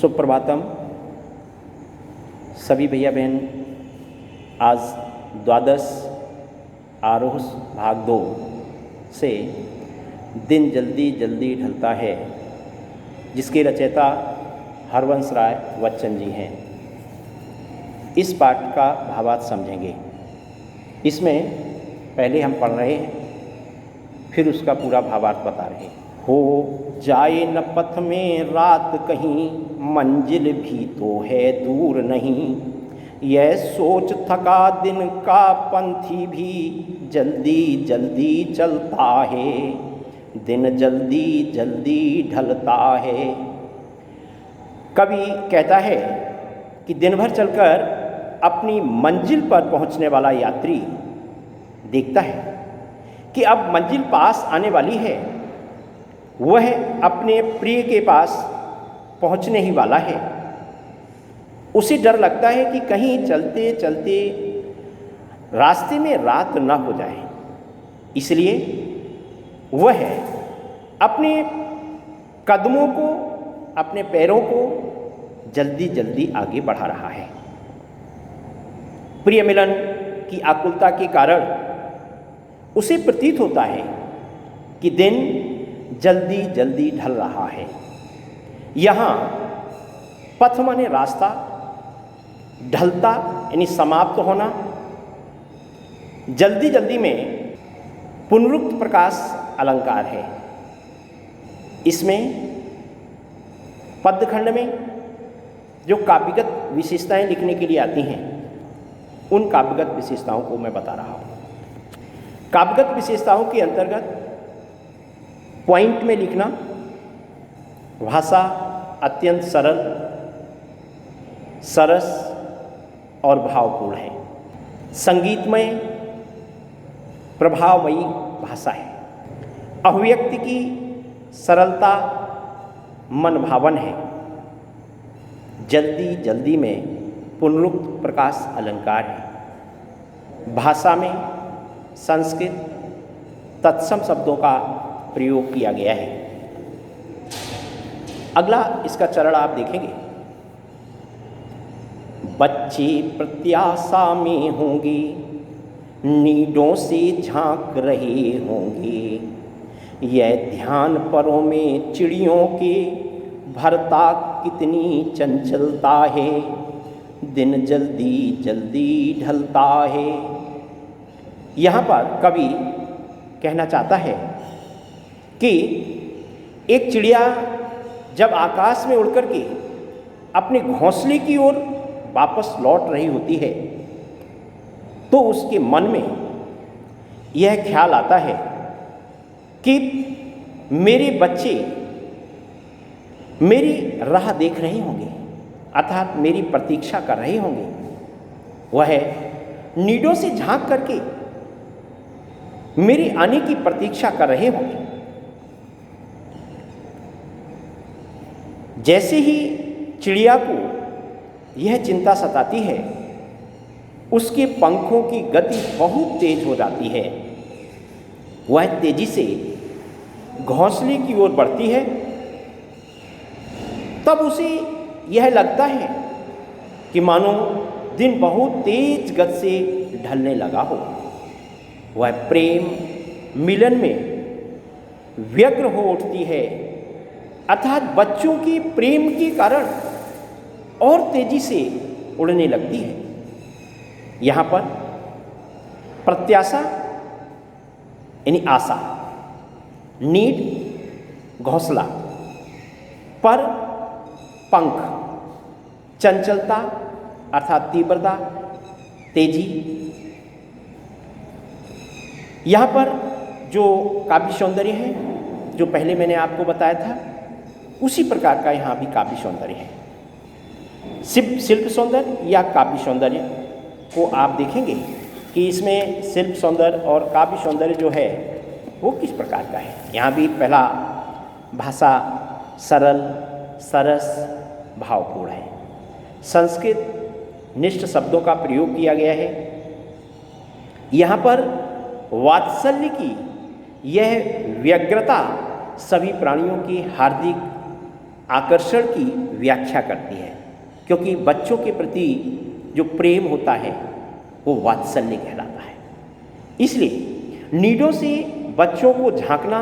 सुप्रभातम सभी भैया बहन। आज द्वादश आरोह भाग 2 से दिन जल्दी जल्दी ढलता है, जिसके रचयिता हरवंश राय बच्चन जी हैं। इस पाठ का भावार्थ समझेंगे। इसमें पहले हम पढ़ रहे हैं, फिर उसका पूरा भावार्थ बता रहे हैं। हो जाए न पथ में रात कहीं, मंजिल भी तो है दूर नहीं। यह सोच थका दिन का पंथी भी, जल्दी जल्दी चलता है। दिन जल्दी जल्दी ढलता है। कवि कहता है कि दिन भर चलकर अपनी मंजिल पर पहुंचने वाला यात्री देखता है कि अब मंजिल पास आने वाली है। वह अपने प्रिय के पास पहुंचने ही वाला है। उसे डर लगता है कि कहीं चलते चलते रास्ते में रात न हो जाए, इसलिए वह अपने कदमों को, अपने पैरों को जल्दी जल्दी आगे बढ़ा रहा है। प्रिय मिलन की आकुलता के कारण उसे प्रतीत होता है कि दिन जल्दी जल्दी ढल रहा है। यहाँ पथ माने रास्ता, ढलता यानी समाप्त होना। जल्दी जल्दी में पुनरुक्त प्रकाश अलंकार है। इसमें पद्यखंड में जो काव्यगत विशेषताएं लिखने के लिए आती हैं, उन काव्यगत विशेषताओं को मैं बता रहा हूँ। काव्यगत विशेषताओं के अंतर्गत पॉइंट में लिखना, भाषा अत्यंत सरल, सरस और भावपूर्ण है। संगीतमय प्रभावमयी भाषा है। अभिव्यक्ति की सरलता मनभावन है। जल्दी जल्दी में पुनरुक्त प्रकाश अलंकार है। भाषा में संस्कृत तत्सम शब्दों का प्रयोग किया गया है। अगला इसका चरण आप देखेंगे। बच्चे प्रत्याशा में होंगे, नीडों से झांक रहे होंगे। यह ध्यान परों में चिड़ियों के, भरता कितनी चंचलता है। दिन जल्दी जल्दी ढलता है। यहाँ पर कवि कहना चाहता है कि एक चिड़िया जब आकाश में उड़कर के अपने घोंसले की ओर वापस लौट रही होती है, तो उसके मन में यह ख्याल आता है कि मेरे बच्चे मेरी राह देख रहे होंगे, अर्थात मेरी प्रतीक्षा कर रहे होंगे। वह नीडों से झांक करके मेरे आने की प्रतीक्षा कर रहे होंगे। जैसे ही चिड़िया को यह चिंता सताती है, उसके पंखों की गति बहुत तेज हो जाती है। वह तेजी से घोंसले की ओर बढ़ती है। तब उसे यह लगता है कि मानो दिन बहुत तेज गति से ढलने लगा हो। वह प्रेम मिलन में व्यग्र हो उठती है, अर्थात बच्चों की प्रेम के कारण और तेजी से उड़ने लगती है। यहाँ पर प्रत्याशा यानी आशा, नीड घोंसला, पर पंख, चंचलता अर्थात तीव्रता, तेजी। यहाँ पर जो काव्य सौंदर्य है, जो पहले मैंने आपको बताया था, उसी प्रकार का यहाँ भी काव्य सौंदर्य है। शिल्प सौंदर्य या काव्य सौंदर्य को आप देखेंगे कि इसमें शिल्प सौंदर्य और काव्य सौंदर्य जो है वो किस प्रकार का है। यहाँ भी पहला भाषा सरल, सरस, भावपूर्ण है। संस्कृत निष्ठ शब्दों का प्रयोग किया गया है। यहाँ पर वात्सल्य की यह व्यग्रता सभी प्राणियों की हार्दिक आकर्षण की व्याख्या करती है, क्योंकि बच्चों के प्रति जो प्रेम होता है वो वात्सल्य कहलाता है। इसलिए नीडों से बच्चों को झांकना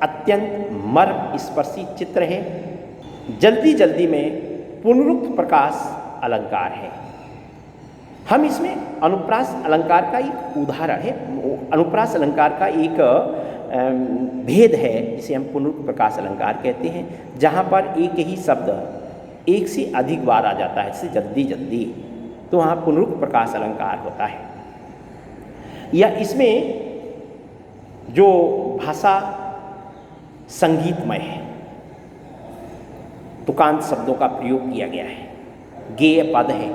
अत्यंत मर्म स्पर्शी चित्र है। जल्दी जल्दी में पुनरुक्त प्रकाश अलंकार है। हम इसमें अनुप्रास अलंकार का एक उदाहरण है, अनुप्रास अलंकार का एक भेद है जिसे हम पुनरुक्त प्रकाश अलंकार कहते हैं, जहाँ पर एक ही शब्द एक से अधिक बार आ जाता है, जैसे जल्दी जल्दी, तो वहाँ पुनरुक्त प्रकाश अलंकार होता है। या इसमें जो भाषा संगीतमय है, तुकांत शब्दों का प्रयोग किया गया है, गेय पद है,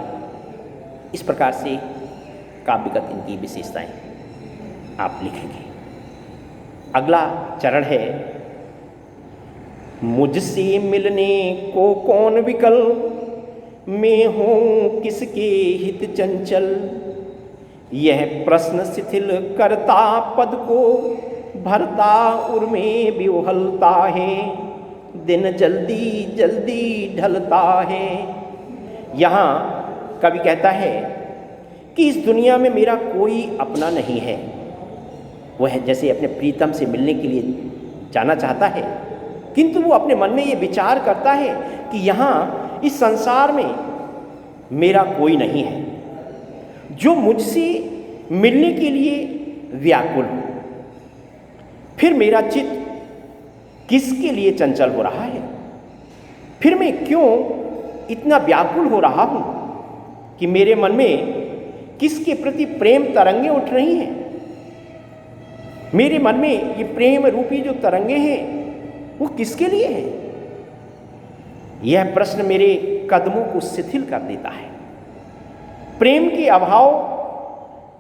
इस प्रकार से काव्यगत इनकी विशेषताएं आप लिखेंगे। अगला चरण है, मुझसे मिलने को कौन विकल, मैं हूँ किसके हित चंचल, यह प्रश्न शिथिल करता पद को, भरता उर्मे विह्वलता है, दिन जल्दी जल्दी ढलता है। यहाँ कवि कहता है कि इस दुनिया में मेरा कोई अपना नहीं है। वह जैसे अपने प्रीतम से मिलने के लिए जाना चाहता है, किंतु वो अपने मन में ये विचार करता है कि यहाँ इस संसार में मेरा कोई नहीं है जो मुझसे मिलने के लिए व्याकुल हो। फिर मेरा चित्त किसके लिए चंचल हो रहा है? फिर मैं क्यों इतना व्याकुल हो रहा हूँ कि मेरे मन में किसके प्रति प्रेम तरंगे उठ रही हैं? मेरे मन में ये प्रेम रूपी जो तरंगे हैं वो किसके लिए हैं? यह प्रश्न मेरे कदमों को शिथिल कर देता है। प्रेम के अभाव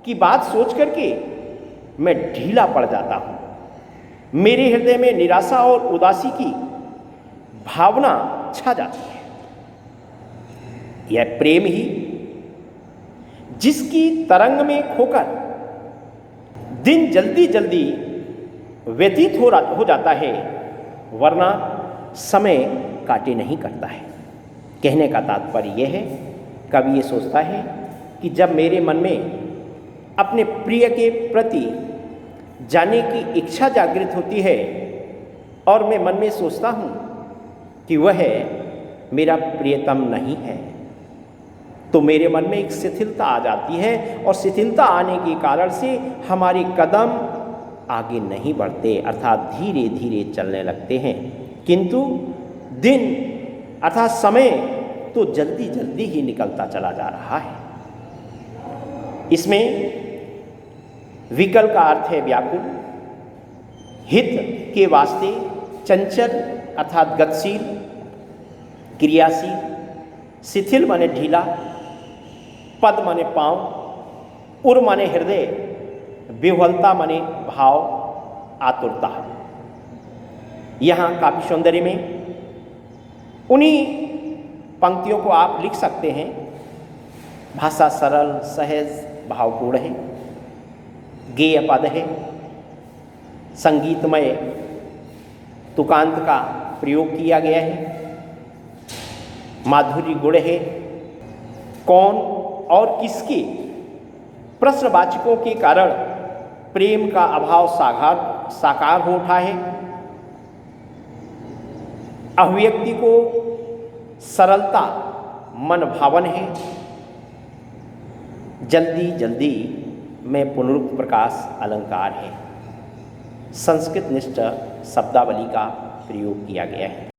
की बात सोच करके मैं ढीला पड़ जाता हूँ। मेरे हृदय में निराशा और उदासी की भावना छा जाती है। यह प्रेम ही जिसकी तरंग में खोकर दिन जल्दी जल्दी व्यतीत हो जाता है, वरना समय काटे नहीं करता है। कहने का तात्पर्य यह है, कवि ये सोचता है कि जब मेरे मन में अपने प्रिय के प्रति जाने की इच्छा जागृत होती है और मैं मन में सोचता हूँ कि वह मेरा प्रियतम नहीं है, तो मेरे मन में एक शिथिलता आ जाती है और शिथिलता आने के कारण से हमारे कदम आगे नहीं बढ़ते, अर्थात धीरे धीरे चलने लगते हैं। किंतु दिन अर्थात समय तो जल्दी जल्दी ही निकलता चला जा रहा है। इसमें विकल का अर्थ है व्याकुल, हित के वास्ते चंचल अर्थात गतिशील, क्रियाशील, शिथिल माने ढीला, पद माने पांव, उर माने हृदय, विह्वलता माने भाव, आतुरता। यहाँ काव्य सौंदर्य में उन्हीं पंक्तियों को आप लिख सकते हैं। भाषा सरल सहज भावपूर्ण है, गेय पद है, संगीतमय तुकांत का प्रयोग किया गया है, माधुर्य गुण है। कौन और किसके प्रश्नवाचकों के कारण प्रेम का अभाव साकार हो उठा है। अभिव्यक्ति को सरलता मन भावन है। जल्दी जल्दी में पुनरुक्त प्रकाश अलंकार है। संस्कृत निष्ठ शब्दावली का प्रयोग किया गया है।